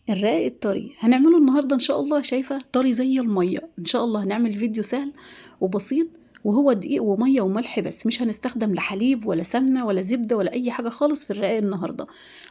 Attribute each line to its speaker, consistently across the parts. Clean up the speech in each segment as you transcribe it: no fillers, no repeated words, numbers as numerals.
Speaker 1: الرقاق الطري هنعمله النهاردة إن شاء الله. شايفة طري زي المية إن شاء الله. هنعمل فيديو سهل وبسيط، وهو دقيق ومية وملح بس، مش هنستخدم لا حليب ولا سمنة ولا زبدة ولا أي حاجة خالص في الرقاق النهاردة.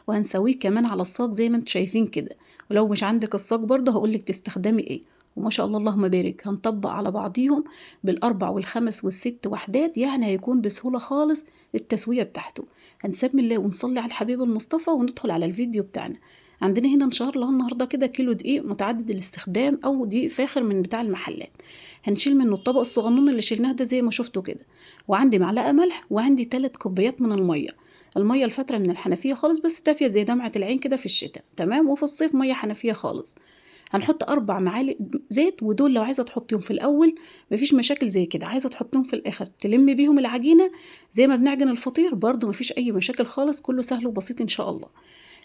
Speaker 1: وهنسويه كمان على الصاج زي ما انتوا شايفين كده. ولو مش عندك الصاج برضه هقولك تستخدمي ايه. وما شاء الله اللهم بارك، هنطبق على بعضيهم بالأربع والخمس والست وحدات، يعني هيكون بسهولة خالص التسوية بتاعته. هنسمي الله ونصلي على الحبيب المصطفى وندخل على الفيديو بتاعنا. عندنا هنا ان شاء الله النهارده كده كيلو دقيق متعدد الاستخدام او دقيق فاخر من بتاع المحلات. هنشيل منه الطبق الصغنون اللي شلناه ده زي ما شفتوا كده. وعندي معلقه ملح، وعندي 3 كوبايات من الميه. الميه الفتره من الحنفيه خالص، بس دافيه زي دمعه العين كده في الشتاء، تمام. وفي الصيف ميه حنفيه خالص. هنحط 4 معالق زيت، ودول لو عايزه تحطيهم في الاول مفيش مشاكل، زي كده عايزه تحطيهم في الاخر تلمي بيهم العجينه زي ما بنعجن الفطير برضو مفيش اي مشاكل خالص، كله سهل وبسيط ان شاء الله.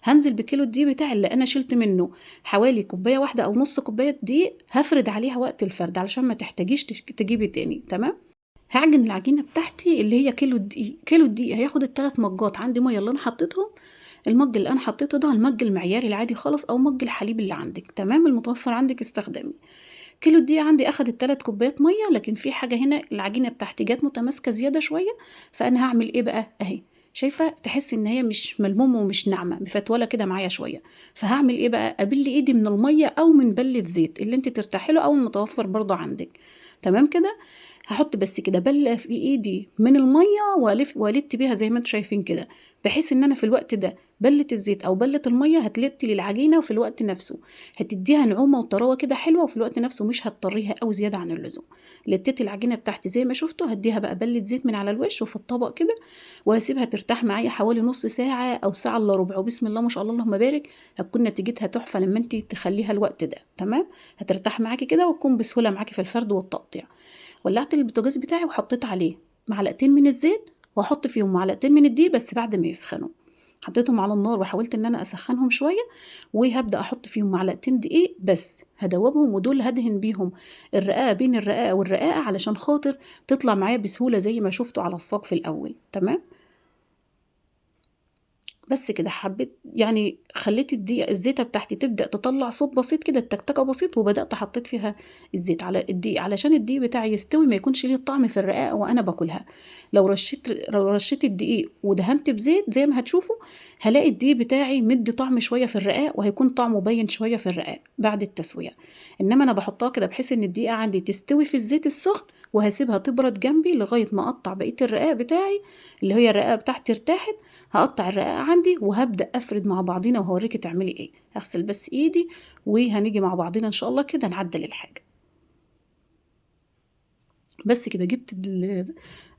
Speaker 1: هنزل بكيلو الدقيق بتاعي اللي انا شلت منه حوالي كوبايه واحده او نص كوبايه دقيق، هفرد عليها وقت الفرد علشان ما تحتاجيش تجيبي تاني، تمام. هعجن العجينه بتاعتي اللي هي كيلو الدقيق. كيلو الدقيق هياخد ال3 مجات عندي ميه اللي انا حطيتهم. المج اللي انا حطيته ده المج المعياري العادي خالص، او مج الحليب اللي عندك، تمام، المتوفر عندك استخدمي. كيلو الدقيق عندي اخد ال3 كوبايات ميه، لكن في حاجه هنا العجينه بتاعتي جت متماسكه زياده شويه. فانا هعمل ايه بقى؟ اهي شايفه، تحس ان هي مش ملمومه ومش ناعمه، مفتوله كده معايا شويه. فهعمل ايه بقى؟ ابل ايدي من الميه او من بله زيت اللي انت ترتاحي له، او المتوفر برضه عندك، تمام كده. هحط بس كده بله في ايدي من الميه، والف بيها زي ما انتم شايفين كده، بحيث ان انا في الوقت ده بله الزيت او بله الميه هتلت لي العجينه، وفي الوقت نفسه هتديها نعومه وطراوه كده حلوه، وفي الوقت نفسه مش هتطريها قوي زياده عن اللزوم. لتيت العجينه بتاعتي زي ما شفتوا، هديها بقى بله زيت من على الوش وفي الطبق كده، وهسيبها ترتاح معايا حوالي نص ساعه او ساعه الا ربع، وبسم الله ما شاء الله اللهم بارك، هتكون نتيجتها تحفه لما انت تخليها الوقت ده، تمام. هترتاح معاكي كده وتكون بسهوله معاكي في الفرد والتقطيع. ولعت البوتاجاز بتاعي وحطيت عليه معلقتين من الزيت، وهحط فيهم معلقتين من الدقيق بس بعد ما يسخنوا. حطيتهم على النار وحاولت ان انا اسخنهم شويه، وهبدا احط فيهم معلقتين دقيق بس هدوبهم، ودول هدهن بيهم الرقاقه بين الرقاقه والرقاقه علشان خاطر تطلع معايا بسهوله زي ما شفتوا على الصاج في الاول، تمام. بس كده حبيت يعني خليت الزيتة بتاعتي تبدأ تطلع صوت بسيط كده، التكتكة بسيط، وبدأت حطيت فيها الزيت على الدقيق علشان الدقيق بتاعي يستوي، ما يكونش ليه طعم في الرقاقة وأنا باكلها. لو رشيت الدقيق ودهنت بزيت زي ما هتشوفوا، هلاقي الدقيق بتاعي مدي طعم شوية في الرقاق، وهيكون طعمه باين شوية في الرقاق بعد التسوية. إنما أنا بحطها كده بحيث إن الدقيقة عندي تستوي في الزيت السخن، وهسيبها تبرد جنبي لغاية ما أقطع بقية الرقاق بتاعي اللي هي الرقاقة بتاعتي ارتاحت. هقطع الرقاق عندي وهبدأ أفرد مع بعضينا، وهوريكي تعملي ايه. هغسل بس ايدي وهنيجي مع بعضينا ان شاء الله كده نعدل الحاجة. بس كده جبت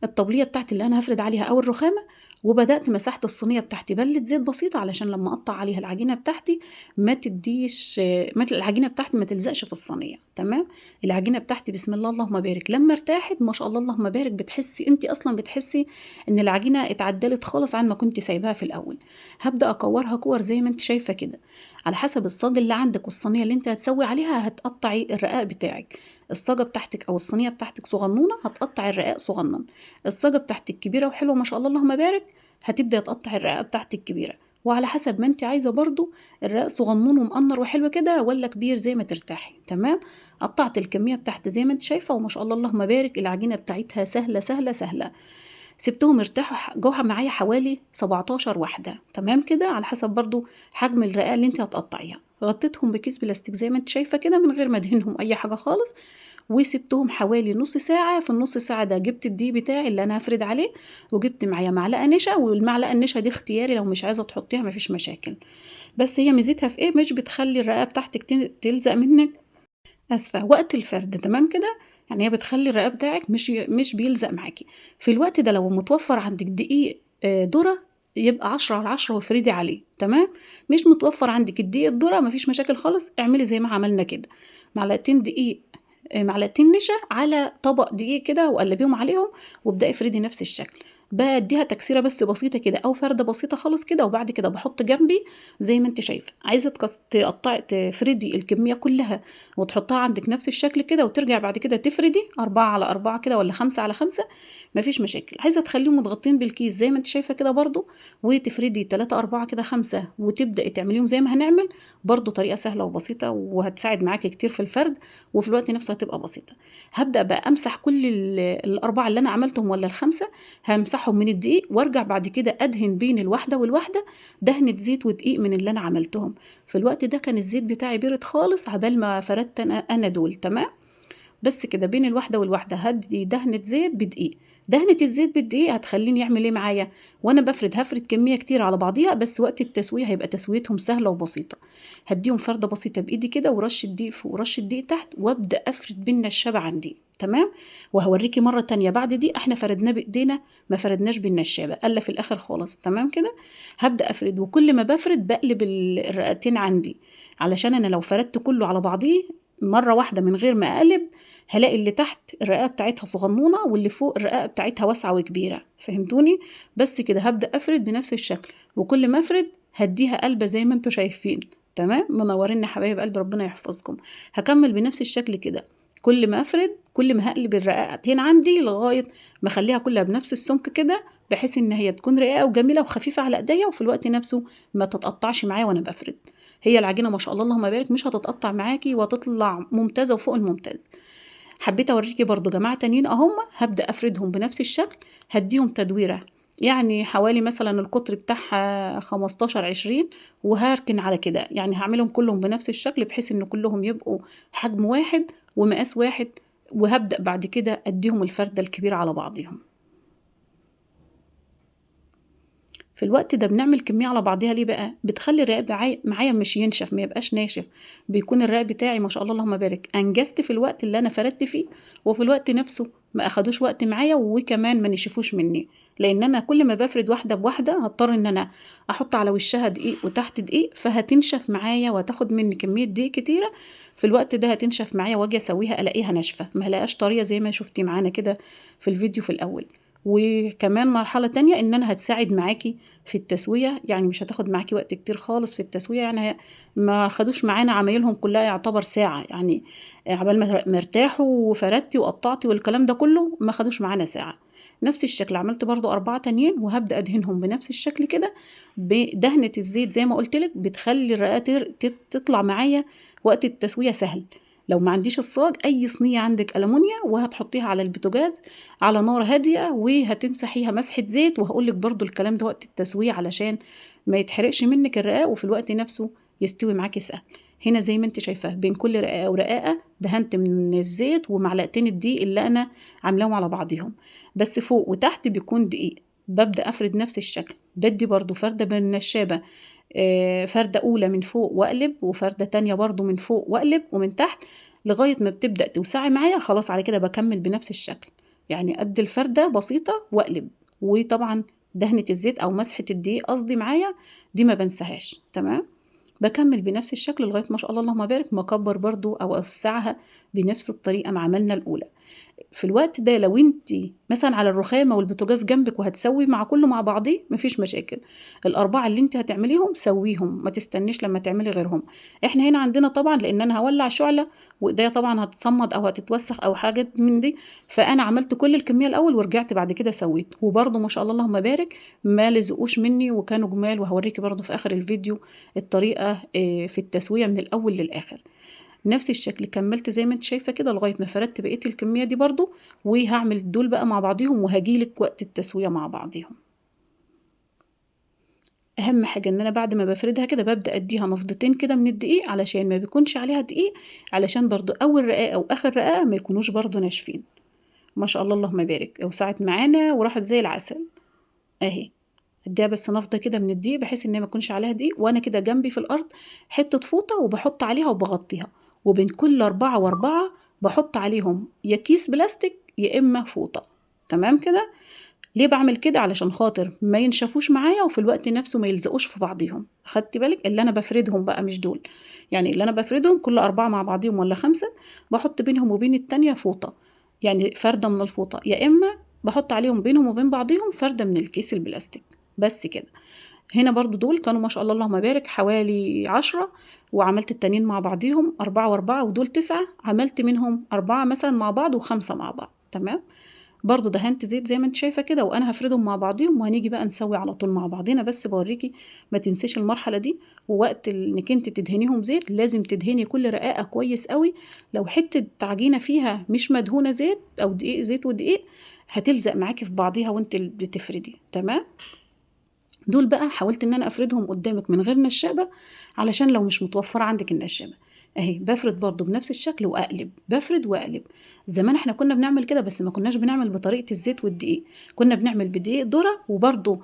Speaker 1: الطبلية بتاعتي اللي انا هفرد عليها او الرخامة، وبدأت مسحت الصينية بتاعتي بلة زيت بسيطة علشان لما اقطع عليها العجينة بتاعتي ما تديش، ما العجينة بتاعتي ما تلزقش في الصينية، تمام. العجينة بتاعتي بسم الله اللهم بارك لما ارتاحت ما شاء الله اللهم بارك، بتحسي انت اصلا بتحسي ان العجينة اتعدلت خالص عن ما كنت سايباها في الاول. هبدأ اكورها كور زي ما انت شايفة كده، على حسب الصاج اللي عندك والصينية اللي انت هتسوي عليها هتقطعي الرقاق بتاعك. الصاجة بتاعتك او الصينية بتاعتك صغنونة هتقطع الرقاق صغنن. الصاجة بتاعتك كبيرة وحلوة ما شاء الله اللهم بارك، هتبدأ تقطع الرقاق بتاعتك كبيرة. وعلى حسب ما انت عايزة برضو الرقاق صغنون ومقنر وحلو كده ولا كبير زي ما ترتاحي، تمام. قطعت الكمية بتاعتي زي ما انت شايفة، وما شاء الله اللهم بارك العجينة بتاعتها سهلة سهلة سهلة. سبتهم يرتاحوا جوه معايا حوالي 17 واحدة، تمام كده، على حسب برضو حجم الرقاق اللي انت هتقطعيها. غطيتهم بكيس بلاستيك زي ما انت شايفة كده من غير ما ادهنهم اي حاجة خالص، وسبتهم حوالي نص ساعة. في النص ساعة ده جبت الدقيق بتاعي اللي انا هفرد عليه، وجبت معايا معلقة نشا، والمعلقة النشا دي اختياري، لو مش عايزة تحطيها مفيش مشاكل. بس هي ميزتها في ايه؟ مش بتخلي الرقاقة بتاعتك تلزق منك، اسفة، وقت الفرد، تمام كده. يعني هي بتخلي الرقاق بتاعك مش بيلزق معاكي في الوقت ده. لو متوفر عندك دقيق ذرة يبقى 10/10 وافردي عليه، تمام. مش متوفر عندك الدقيق الذرة مفيش مشاكل خالص، اعملي زي ما عملنا كده، معلقتين دقيق، معلقتين نشا على طبق دقيق كده وقلبيهم عليهم، وابدأي افردي نفس الشكل. باديها تكسيره بس بسيطه كده او فرده بسيطه خالص كده، وبعد كده بحط جنبي زي ما انت شايفه. عايزه تقطعي تفردي الكميه كلها وتحطها عندك نفس الشكل كده، وترجع بعد كده تفردي 4 على 4 كده ولا 5 على 5، مفيش مشاكل. عايزه تخليهم متغطين بالكيس زي ما انت شايفه كده برضو، وتفردي 3 4 كده 5 وتبداي تعمليهم زي ما هنعمل، برضو طريقه سهله وبسيطه وهتساعد معاكي كتير في الفرد، وفي الوقت نفسه هتبقى بسيطه. هبدا بقى امسح كل الاربعه اللي انا عملتهم ولا الخمسه، همسحهم من الدقيق، وارجع بعد كده ادهن بين الواحده والواحده دهنه زيت ودقيق من اللي انا عملتهم. في الوقت ده كان الزيت بتاعي بيرد خالص عبال ما فردت انا دول. تمام، بس كده بين الواحده والواحده هدي دهنه زيت بدقيق. دهنه الزيت بالدقيق هتخليني يعمل ايه معايا وانا بفرد؟ هفرد كميه كتير على بعضيها، بس وقت التسويه هيبقى تسويتهم سهله وبسيطه. هديهم فرده بسيطه بايدي كده، ورش الدقيق فوق ورش الدقيق تحت، وابدا افرد بالنشابه عندي. تمام، وهوريكي مره تانية بعد دي احنا فردناه بايدينا، ما فردناش بالنشابه الا في الاخر خالص. تمام كده، هبدا افرد، وكل ما بفرد بقلب الرقتين عندي، علشان انا لو فردت كله على بعضيه مرة واحدة من غير ما أقلب هلاقي اللي تحت الرقاقة بتاعتها صغنونة واللي فوق الرقاقة بتاعتها واسعة وكبيرة. فهمتوني؟ بس كده هبدأ أفرد بنفس الشكل، وكل ما أفرد هديها قلبة زي ما انتوا شايفين. تمام، منورين يا حبايب قلب، ربنا يحفظكم. هكمل بنفس الشكل كده، كل ما أفرد كل ما هقلب الرقاقتين عندي لغاية ما أخليها كلها بنفس السمك كده، بحيث إن هي تكون رقاقة وجميلة وخفيفة على إيديا، وفي الوقت نفسه ما تتقطعش معايا وأنا بفرد. هي العجينة ما شاء الله اللهم بارك مش هتتقطع معاكي وهتطلع ممتازة وفوق الممتاز. حبيت اوريكي برضو جماعة تانيين اهم، هبدأ افردهم بنفس الشكل، هديهم تدويرة يعني حوالي مثلا القطر بتاعها 15 20، وهركن على كده، يعني هعملهم كلهم بنفس الشكل بحيث ان كلهم يبقوا حجم واحد ومقاس واحد، وهبدأ بعد كده اديهم الفردة الكبيرة على بعضهم. في الوقت ده بنعمل كمية على بعضها ليه بقى؟ بتخلي الرقاق معايا مش ينشف، ما يبقاش ناشف، بيكون الرقاق بتاعي ما شاء الله اللهم بارك انجزت في الوقت اللي انا فردت فيه، وفي الوقت نفسه ما اخدوش وقت معايا وكمان ما نشفوش مني، لان انا كل ما بفرد واحده بواحده هضطر ان انا احط على وشها دقيق وتحت دقيق، فهتنشف معايا وهتاخد مني كميه دقيق كتيره. في الوقت ده هتنشف معايا واجي اسويها الاقيها ناشفه، ما هلاقيهاش طريه زي ما شفتي معانا كده في الفيديو في الاول. وكمان مرحلة تانية ان انا هتساعد معاكي في التسوية، يعني مش هتاخد معاكي وقت كتير خالص في التسوية، يعني ما خدوش معانا عمايلهم كلها يعتبر ساعة، يعني عبال ما ارتاحوا وفردتي وقطعتي والكلام ده كله ما خدوش معانا ساعة. نفس الشكل عملت برضو 4 تانيين، وهبدأ أدهنهم بنفس الشكل كده بدهنة الزيت زي ما قلتلك، بتخلي الرقاق تطلع معايا وقت التسوية سهل. لو ما عنديش الصاج اي صينيه عندك ألمونيا، وهتحطيها على البوتاجاز على نار هاديه، وهتمسحيها مسحه زيت، وهقولك برضو الكلام ده وقت التسويه علشان ما يتحرقش منك الرقاق، وفي الوقت نفسه يستوي معاكي سهل. هنا زي ما انت شايفاه بين كل رقاقه ورقاقه دهنت من الزيت ومعلقتين الدقيق اللي انا عاملاهم على بعضهم، بس فوق وتحت بيكون دقيق. ببدأ أفرد نفس الشكل، بدي برضو فردة بالنشابة، فردة أولى من فوق وأقلب، وفردة تانية برضو من فوق وأقلب ومن تحت، لغاية ما بتبدأ توسعي معايا. خلاص على كده بكمل بنفس الشكل، يعني قد الفردة بسيطة وأقلب. وطبعا دهنة الزيت أو مسحة الدقيق قصدي معايا دي ما بنساهاش. تمام، بكمل بنفس الشكل لغاية ما شاء الله اللهم بارك، ما اكبر برضو أو أوسعها بنفس الطريقة ما عملنا الأولى. في الوقت ده لو انت مثلا على الرخامه والبوتاجاز جنبك وهتسوي مع كله مع بعضيه مفيش مشاكل، الاربعه اللي انت هتعمليهم سويهم، ما تستنيش لما تعملي غيرهم. احنا هنا عندنا طبعا لان انا هولع شعله وايديا طبعا هتصمد او هتتوسخ او حاجات من دي، فانا عملت كل الكميه الاول ورجعت بعد كده سويت، وبرده ما شاء الله اللهم بارك ما لزقوش مني وكانوا جمال. وهوريكي برده في اخر الفيديو الطريقه في التسويه من الاول للاخر. نفس الشكل كملت زي ما انت شايفه كده لغايه ما فردت بقيه الكميه دي برضو، وهعمل دول بقى مع بعضيهم وهجيلك وقت التسويه مع بعضيهم. اهم حاجه ان انا بعد ما بفردها كده ببدا اديها نفضتين كده من الدقيق علشان ما بيكونش عليها دقيق، علشان برضو اول رقاقه واخر رقاقه ما يكونوش برضو ناشفين. ما شاء الله اللهم بارك، وسعت معانا وراحت زي العسل اهي. اديها بس نفضه كده من الدقيق بحيث ان ما يكونش عليها دقيق، وانا كده جنبي في الارض حته فوطه وبحط عليها وبغطيها، وبين كل 4 و4 بحط عليهم يا كيس بلاستيك يا اما فوطه. تمام كده، ليه بعمل كده؟ علشان خاطر ما ينشفوش معايا وفي الوقت نفسه ما يلزقوش في بعضيهم. خدتي بالك؟ اللي انا بفردهم بقى مش دول، يعني اللي انا بفردهم كل 4 مع بعضهم ولا 5 بحط بينهم وبين التانية فوطه، يعني فردة من الفوطة يا إما بحط عليهم بينهم وبين بعضهم فردة من الكيس البلاستيك. بس كده. هنا برضو دول كانوا ما شاء الله اللهم بارك حوالي 10، وعملت التانيين مع بعضيهم 4 و4، ودول 9، عملت منهم 4 مثلا مع بعض و5 مع بعض. تمام. برضو دهنت زيت زي ما انت شايفة كده، وانا هفردهم مع بعضيهم وهنيجي بقى نسوي على طول مع بعضنا. بس بوريكي ما تنسيش المرحلة دي، ووقت انك انت تدهنيهم زيت لازم تدهني كل رقاقة كويس قوي. لو حتة عجينة فيها مش مدهونة زيت او دقيق، زيت ودقيق، هتلزق معاكي في بعضيها وانت بتفردي. تمام. دول بقى حاولت ان انا افردهم قدامك من غير نشابة، علشان لو مش متوفرة عندك النشابة. اهي بفرد برضو بنفس الشكل واقلب، بفرد واقلب. زمان احنا كنا بنعمل كده، بس ما كناش بنعمل بطريقة الزيت والدقيق، كنا بنعمل بدقيق ذرة. وبرضو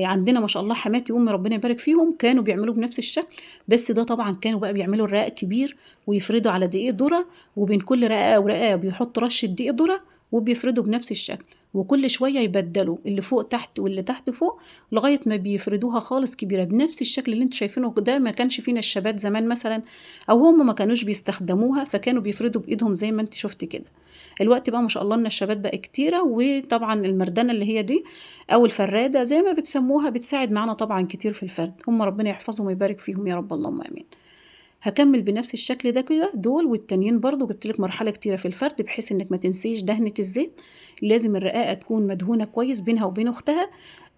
Speaker 1: عندنا ما شاء الله حماتي وامي ربنا يبارك فيهم كانوا بيعملوا بنفس الشكل. بس ده طبعا كانوا بقى بيعملوا الرقاق كبير ويفردوا على دقيق ذرة، وبين كل رقاقة ورقاقة بيحطوا رشة دقيق ذرة، وبيفردوا بنفس الشكل. وكل شوية يبدلوا اللي فوق تحت واللي تحت فوق، لغاية ما بيفردوها خالص كبيرة بنفس الشكل اللي انتوا شايفينه ده. ما كانش فيه نشابات زمان مثلا، او هم ما كانوش بيستخدموها، فكانوا بيفردوا بايدهم زي ما انت شفتي كده. الوقت بقى ما شاء الله النشابات بقى كتيرة، وطبعا المردنة اللي هي دي او الفرادة زي ما بتسموها بتساعد معانا طبعا كتير في الفرد. هم ربنا يحفظهم ويبارك فيهم يا رب، اللهم امين. هكمل بنفس الشكل ده كده دول والتانيين برضو. جبتلك مرحلة كتيرة في الفرد بحيث انك ما تنسيش دهنة الزيت. لازم الرقاقة تكون مدهونة كويس بينها وبين اختها.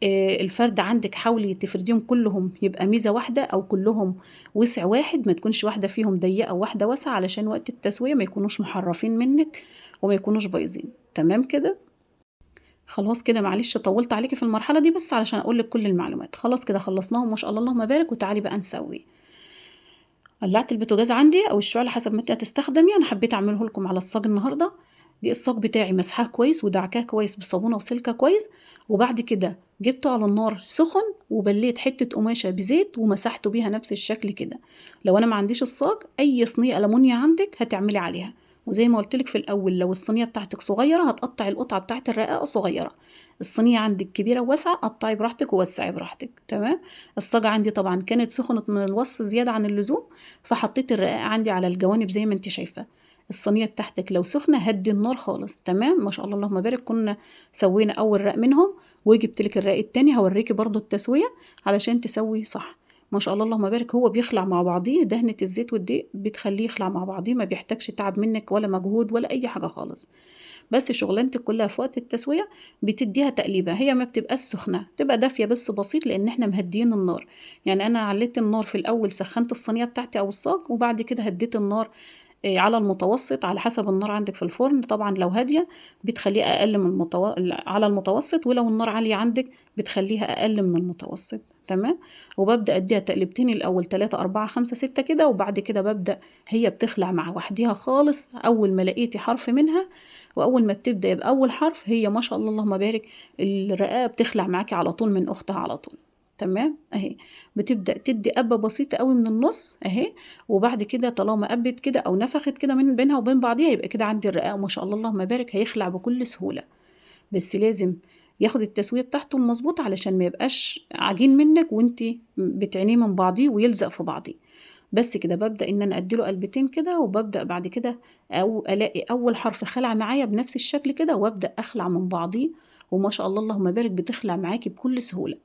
Speaker 1: الفرد عندك حاولي تفرديهم كلهم يبقى ميزة واحدة او كلهم وسع واحد، ما تكونش واحدة فيهم ضيقة وواحدة واسعة، علشان وقت التسوية ما يكونوش محرفين منك وما يكونوش بايظين. تمام كده. خلاص كده معلش طولت عليكي في المرحلة دي، بس علشان اقولك كل المعلومات. خلاص كده خلصناهم ما شاء الله اللهم بارك. وتعالي بقى نسوي. ولعت البوتاجاز عندي او الشعلة حسب ما انت هتستخدمي. انا حبيت اعمله لكم على الصاج النهارده. دي الصاج بتاعي مسحاه كويس ودعكاه كويس بصابونه وسلكه كويس، وبعد كده جبته على النار سخن وبليت حته قماشه بزيت ومسحته بيها نفس الشكل كده. لو انا ما عنديش الصاج، اي صينيه ألمونيا عندك هتعملي عليها. وزي ما قلت لك في الاول، لو الصينيه بتاعتك صغيره هتقطعي القطعه بتاعت الرقاقه صغيره. الصينيه عندك كبيره وواسعه، قطعي براحتك ووسعي براحتك. تمام. الصاجة عندي طبعا كانت سخنت من الوص زيادة عن اللزوم، فحطيت الرقاق عندي على الجوانب زي ما انت شايفة. الصينية بتاعتك لو سخنة هدي النار خالص. تمام ما شاء الله اللهم بارك. كنا سوينا أول رق منهم، وجبت لك الرق التاني هوريكي برضو التسوية علشان تسوي صح. ما شاء الله اللهم بارك. هو بيخلع مع بعضيه، دهنة الزيت والدقيق بتخليه يخلع مع بعضيه، ما بيحتاجش تعب منك ولا مجهود ولا أي حاجة خالص. بس شغلانتك كلها في وقت التسوية بتديها تقليبة. هي ما بتبقاش سخنة، تبقى دافية بس بسيط، لأن احنا مهديين النار. يعني أنا عليت النار في الأول، سخنت الصينية بتاعتي أو الصاج، وبعد كده هديت النار على المتوسط، على حسب النار عندك في الفرن. طبعا لو هادية بتخليها أقل من على المتوسط، ولو النار عالية عندك بتخليها أقل من المتوسط. تمام. وببدأ أديها تقلبتين الأول، 3 4 5 6 كده، وبعد كده ببدأ هي بتخلع مع وحديها خالص. أول ما لقيتي حرف منها، وأول ما بتبدأ بأول حرف، هي ما شاء الله اللهم بارك الرقاقة بتخلع معاكي على طول من أختها على طول. تمام اهي. بتبدأ تدي قبة بسيطة قوي من النص اهي، وبعد كده طالما قبت كده او نفخت كده من بينها وبين بعضيها، يبقى كده عندي الرقاق ما شاء الله اللهم بارك هيخلع بكل سهولة. بس لازم ياخد التسوية بتاعته المظبوطة علشان ما يبقاش عجين منك وانتي بتعينيه من بعضيه ويلزق في بعضيه. بس كده ببدأ ان انا اديله قلبتين كده، وببدأ بعد كده او الاقي اول حرف خلع معايا بنفس الشكل كده، وابدأ اخلع من بعضيه. وما شاء الله اللهم بارك بتخلع معاكي بكل سهولة.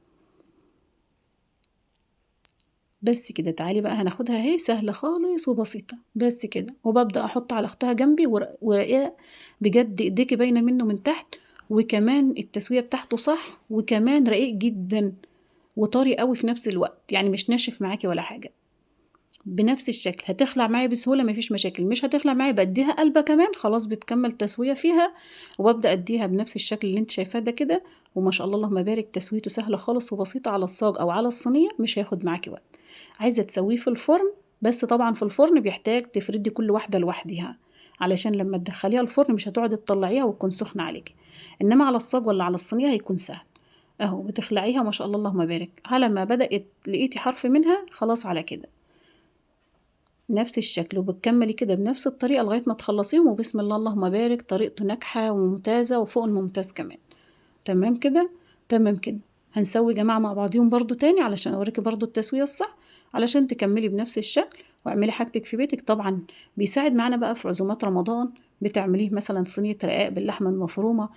Speaker 1: بس كده. تعالي بقى هناخدها اهي، سهلة خالص وبسيطة. بس كده. وببدأ احط على اختها جنبي ورقاق بجد ايديكي باينة منه من تحت، وكمان التسوية بتاعته صح، وكمان رقيق جدا وطري قوي في نفس الوقت، يعني مش ناشف معاكي ولا حاجة. بنفس الشكل هتخلع معايا بسهولة، مفيش مشاكل. مش هتخلع معايا بديها قلبة كمان، خلاص بتكمل تسوية فيها، وببدأ اديها بنفس الشكل اللي انت شايفاه ده كده. وما شاء الله اللهم بارك تسويته سهلة خالص وبسيطة على الصاج او على الصينية، مش هياخد معاكي وقت. عايزة تسويه في الفرن، بس طبعا في الفرن بيحتاج تفردي كل واحدة لوحدها، علشان لما تدخليها الفرن مش هتقعدي تطلعيها وتكون سخنة عليكي. انما على الصاج ولا على الصينية هيكون سهل. اهو بتخلعيها ما شاء الله اللهم بارك، على ما بدأت لقيتي حرف منها خلاص على كده نفس الشكل، وبتكملي كده بنفس الطريقة لغاية ما تخلصيهم. وبسم الله اللهم بارك، طريقته ناجحة وممتازة وفوق الممتاز كمان. تمام كده. تمام كده. هنسوي جماعة مع بعضيهم برضو تاني علشان اوريكي برضو التسوية الصح، علشان تكملي بنفس الشكل واعملي حاجتك في بيتك. طبعا بيساعد معانا بقى في عزومات رمضان بتعمليه مثلا صينيه رقاق باللحمه المفرومه،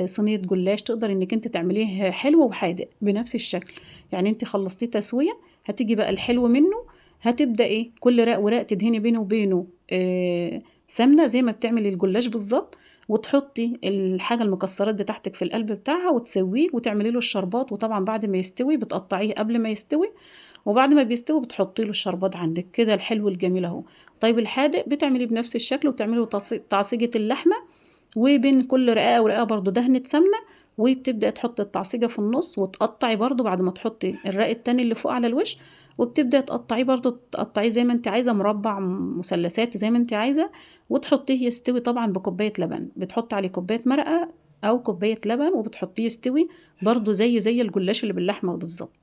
Speaker 1: صينيه جلاش، تقدر انك انت تعمليه حلو وحادق بنفس الشكل. يعني انت خلصتيه تسويه، هتيجي بقى الحلو منه، هتبدا ايه كل رق ورق تدهني بينه وبينه سمنه زي ما بتعملي الجلاش بالظبط، وتحطي الحاجه المكسرات بتاعتك في القلب بتاعها وتسويه وتعملي له الشربات. وطبعا بعد ما يستوي بتقطعيه قبل ما يستوي، وبعد ما بيستوي بتحطي له الشربات عندك كده الحلو الجميل اهو. طيب الحادق بتعمليه بنفس الشكل، وتعملي له تعصيجه اللحمه، وبين كل رقاقه ورقاقه برضو دهنه سمنه، وبتبدأ تحط التعصيجة في النص، وتقطعي برضو بعد ما تحطي الرق التاني اللي فوق على الوش، وبتبدأ تقطعيه برضو، تقطعيه زي ما انت عايزة، مربع مثلثات زي ما انت عايزة، وتحطيه يستوي طبعا بكوباية لبن. بتحط عليه كوباية مرقة او كوباية لبن وبتحطيه يستوي برضو زي الجلاش اللي باللحمة بالظبط.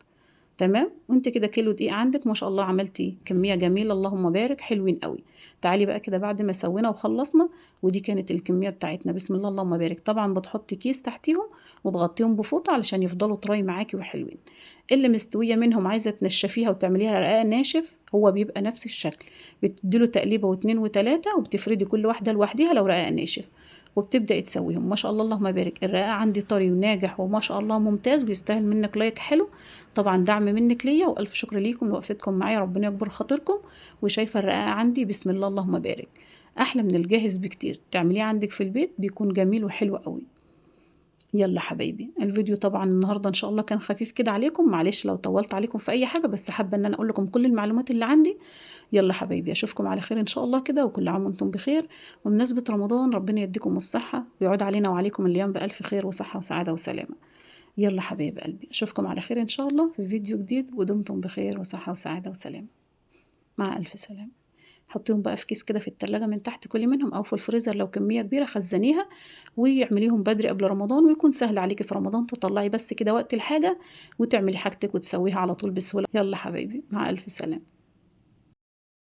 Speaker 1: تمام. وانت كده كيلو دقيق عندك ما شاء الله، عملتي كمية جميلة اللهم بارك، حلوين قوي. تعالي بقى كده بعد ما سوينا وخلصنا، ودي كانت الكمية بتاعتنا، بسم الله اللهم بارك. طبعا بتحطي كيس تحتيهم وتغطيهم بفوطة علشان يفضلوا طري معاكي وحلوين. اللي مستوية منهم عايزة تنشفيها وتعمليها رقاق ناشف، هو بيبقى نفس الشكل، بتديله تقليبة واتنين وتلاتة، وبتفردي كل واحدة لوحديها لو رقاق ناشف، وبتبدأي تسويهم. ما شاء الله اللهم بارك، الرقاق عندي طري وناجح وما شاء الله ممتاز، بيستاهل منك لايك حلو، طبعا دعم منك ليا، والف شكر ليكم لوقفتكم معايا، ربنا يكبر خاطركم. وشايفه الرقاق عندي بسم الله اللهم بارك، احلى من الجاهز بكتير، تعمليه عندك في البيت بيكون جميل وحلو قوي. يلا حبايبي، الفيديو طبعا النهارده ان شاء الله كان خفيف كده عليكم، معلش لو طولت عليكم في اي حاجه، بس حابه ان انا اقول لكم كل المعلومات اللي عندي. يلا حبايبي، اشوفكم على خير ان شاء الله كده، وكل عام وانتم بخير. وبمناسبه رمضان ربنا يديكم الصحه ويعود علينا وعليكم الايام بالف خير وصحه وسعاده وسلامه. يلا حبايب قلبي، اشوفكم على خير ان شاء الله في فيديو جديد، ودمتم بخير وصحة وسعادة وسلامة. مع الف سلامة. حطيهم بقى في كيس كده في التلاجة من تحت، كلي منهم، او في الفريزر لو كمية كبيرة خزنيها، ويعمليهم بدري قبل رمضان، ويكون سهل عليكي في رمضان تطلعي بس كده وقت الحاجة وتعملي حاجتك وتسويها على طول بسهولة. يلا حبايبي، مع الف سلامة.